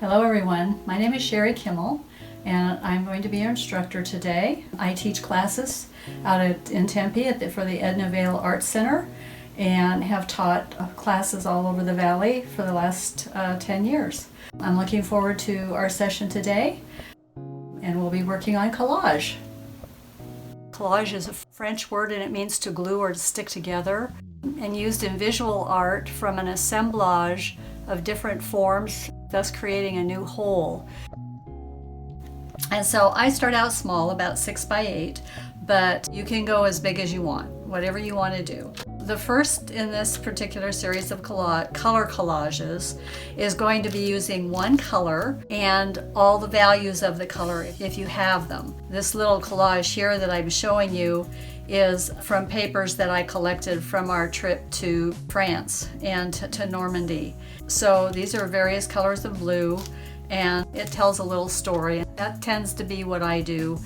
Hello everyone, my name is Sherrie Kimmel and I'm going to be your instructor today. I teach classes in Tempe for the Edna Vale Arts Center and have taught classes all over the valley for the last 10 years. I'm looking forward to our session today and we'll be working on collage. Collage is a French word and it means to glue or to stick together, and used in visual art from an assemblage of different forms, thus creating a new whole. And so I start out small, about 6 by 8, but you can go as big as you want, whatever you want to do. The first in this particular series of color collages is going to be using one color and all the values of the color if you have them. This little collage here that I'm showing you is from papers that I collected from our trip to France and to Normandy. So these are various colors of blue and it tells a little story. That tends to be what I do.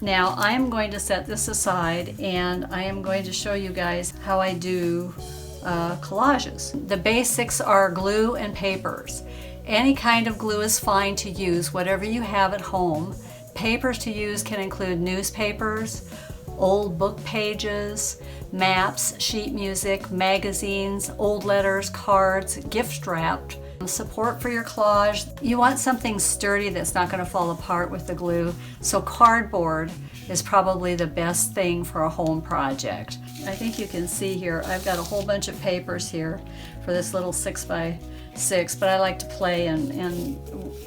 Now I am going to set this aside and I am going to show you guys how I do collages. The basics are glue and papers. Any kind of glue is fine to use, whatever you have at home. Papers to use can include newspapers, old book pages, maps, sheet music, magazines, old letters, cards, gift wrapped. Support for your collage. You want something sturdy that's not going to fall apart with the glue, so cardboard is probably the best thing for a home project. I think you can see here I've got a whole bunch of papers here for this little 6 by 6, but I like to play and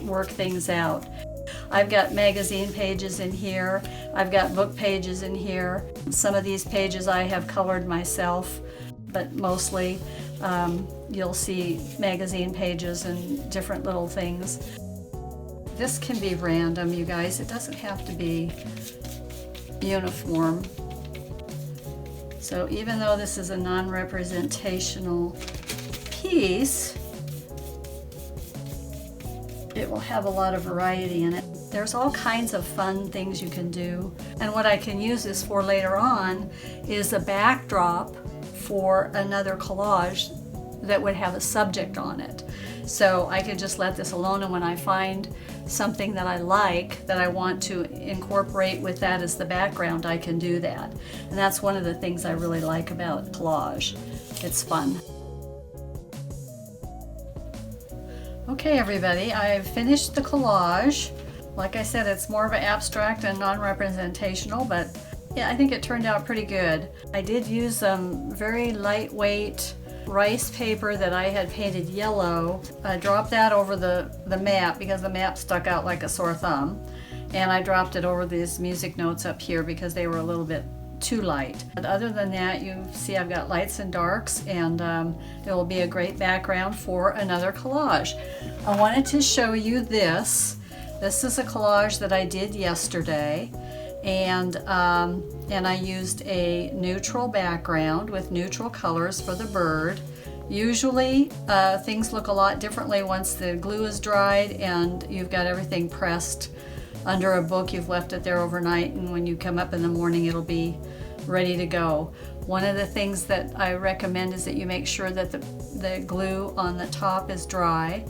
work things out. I've got magazine pages in here, I've got book pages in here. Some of these pages I have colored myself, but mostly you'll see magazine pages and different little things. This can be random, you guys. It doesn't have to be uniform. So even though this is a non-representational piece, it will have a lot of variety in it. There's all kinds of fun things you can do. And what I can use this for later on is a backdrop for another collage that would have a subject on it. So I could just let this alone, and when I find something that I like that I want to incorporate with that as the background, I can do that. And that's one of the things I really like about collage. It's fun. Okay everybody, I've finished the collage. Like I said, it's more of an abstract and non-representational, but yeah, I think it turned out pretty good. I did use some very lightweight rice paper that I had painted yellow. I dropped that over the map because the map stuck out like a sore thumb. And I dropped it over these music notes up here because they were a little bit too light. But other than that, you see I've got lights and darks, and it will be a great background for another collage. I wanted to show you this. This is a collage that I did yesterday, and I used a neutral background with neutral colors for the bird. Usually things look a lot differently once the glue is dried and you've got everything pressed under a book. You've left it there overnight, and when you come up in the morning it'll be ready to go. One of the things that I recommend is that you make sure that the glue on the top is dry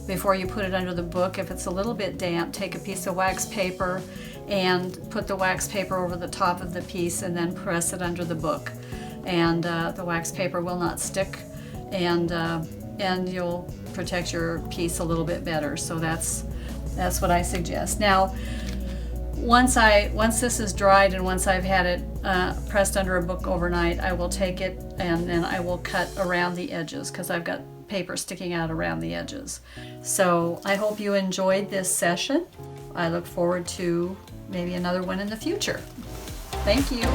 before you put it under the book. If it's a little bit damp, take a piece of wax paper and put the wax paper over the top of the piece and then press it under the book. And the wax paper will not stick, and you'll protect your piece a little bit better. So that's what I suggest. Now, once this is dried and once I've had it pressed under a book overnight, I will take it and then I will cut around the edges because I've got paper sticking out around the edges. So I hope you enjoyed this session. I look forward to maybe another one in the future. Thank you.